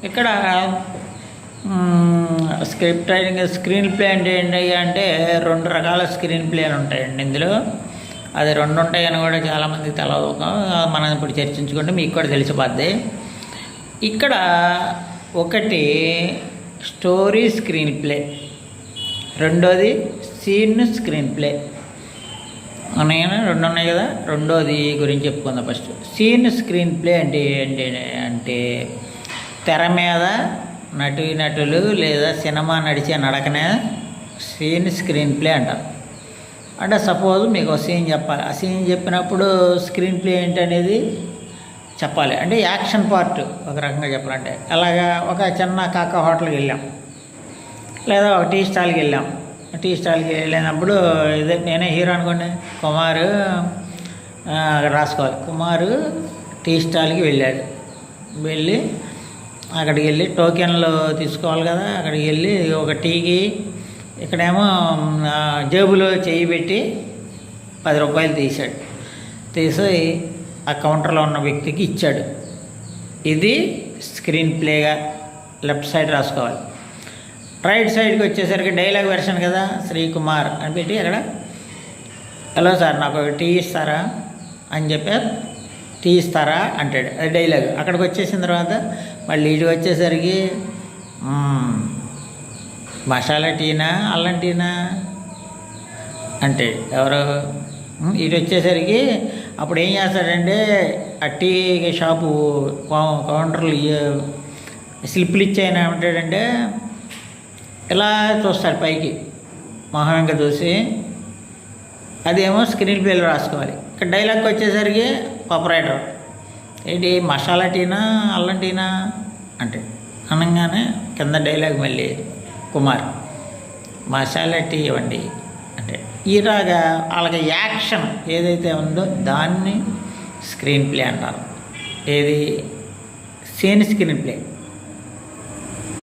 ఇక్కడ script writing screen play అంటే ఏంటి అంటే 2 రకాల స్క్రీన్ ప్లేలు ఉంటాయండి ఇందులో. అది 2 ఉంటాయని కూడా చాలామందికి తెలవదు. మనం ఇప్పుడు చర్చించుకుంటే మీకు కూడా తెలిసిపోద్ది. ఇక్కడ ఒకటి స్టోరీ స్క్రీన్ ప్లే, రెండోది సీన్ స్క్రీన్ ప్లే. నేను 2 ఉన్నాయి కదా, రెండోది గురించి చెప్పుకుందాం. ఫస్ట్ సీన్ స్క్రీన్ ప్లే అంటే ఏంటి అంటే తెర మీద నటులు లేదా సినిమా నడిచే నడకనే సీన్ స్క్రీన్ ప్లే అంటారు. అంటే సపోజ్ మీకు ఒక సీన్ చెప్పాలి, ఆ సీన్ చెప్పినప్పుడు స్క్రీన్ ప్లే ఏంటి అనేది చెప్పాలి. అంటే యాక్షన్ పార్ట్ ఒక రకంగా చెప్పాలంటే అలాగా. ఒక చిన్న కాక హోటల్కి వెళ్ళాం లేదా ఒక టీ స్టాల్కి వెళ్ళాం. టీ స్టాల్కి వెళ్ళినప్పుడు ఇదే నేనే హీరో అనుకోండి, కుమారు అక్కడ రాసుకోవాలి. కుమారు టీ స్టాల్కి వెళ్ళాడు. వెళ్ళి అక్కడికి వెళ్ళి టోకెన్లు తీసుకోవాలి కదా. అక్కడికి వెళ్ళి ఒక టీకి ఇక్కడేమో జేబులో చేయి పెట్టి 10 రూపాయలు తీశాడు. తీసి ఆ కౌంటర్లో ఉన్న వ్యక్తికి ఇచ్చాడు. ఇది స్క్రీన్ ప్లేగా లెఫ్ట్ సైడ్ రాసుకోవాలి. రైట్ సైడ్కి వచ్చేసరికి డైలాగ్ వెర్షన్ కదా, శ్రీకుమార్ అని పెట్టి అక్కడ హలో సార్ నాకు టీ ఇస్తారా అని చెప్పారు. టీ ఇస్తారా అంటాడు, అది డైలాగ్. అక్కడికి వచ్చేసిన తర్వాత మళ్ళీ ఇటు వచ్చేసరికి మసాలా టీనా అల్లం టీనా అంటే ఎవరు ఇటు వచ్చేసరికి అప్పుడు ఏం చేస్తాడంటే ఆ టీ షాపు కౌంటర్లు స్లిప్లు ఇచ్చాయని ఏమంటాడంటే ఇలా చూస్తాడు పైకి మొహం ఇంకా చూసి, అదేమో స్క్రీన్ ప్లేలో రాసుకోవాలి. ఇక్కడ డైలాగ్కి వచ్చేసరికి ఆపరేటర్ ఏంటి మసాలా టీనా అల్లం టీనా అంటే అనగానే కింద డైలాగ్ మళ్ళీ కుమార్ మసాలా టీ ఇవ్వండి అంటే ఇలాగా వాళ్ళకి యాక్షన్ ఏదైతే ఉందో దాన్ని స్క్రీన్ ప్లే అంటారు. ఏది సీన్ స్క్రీన్ ప్లే.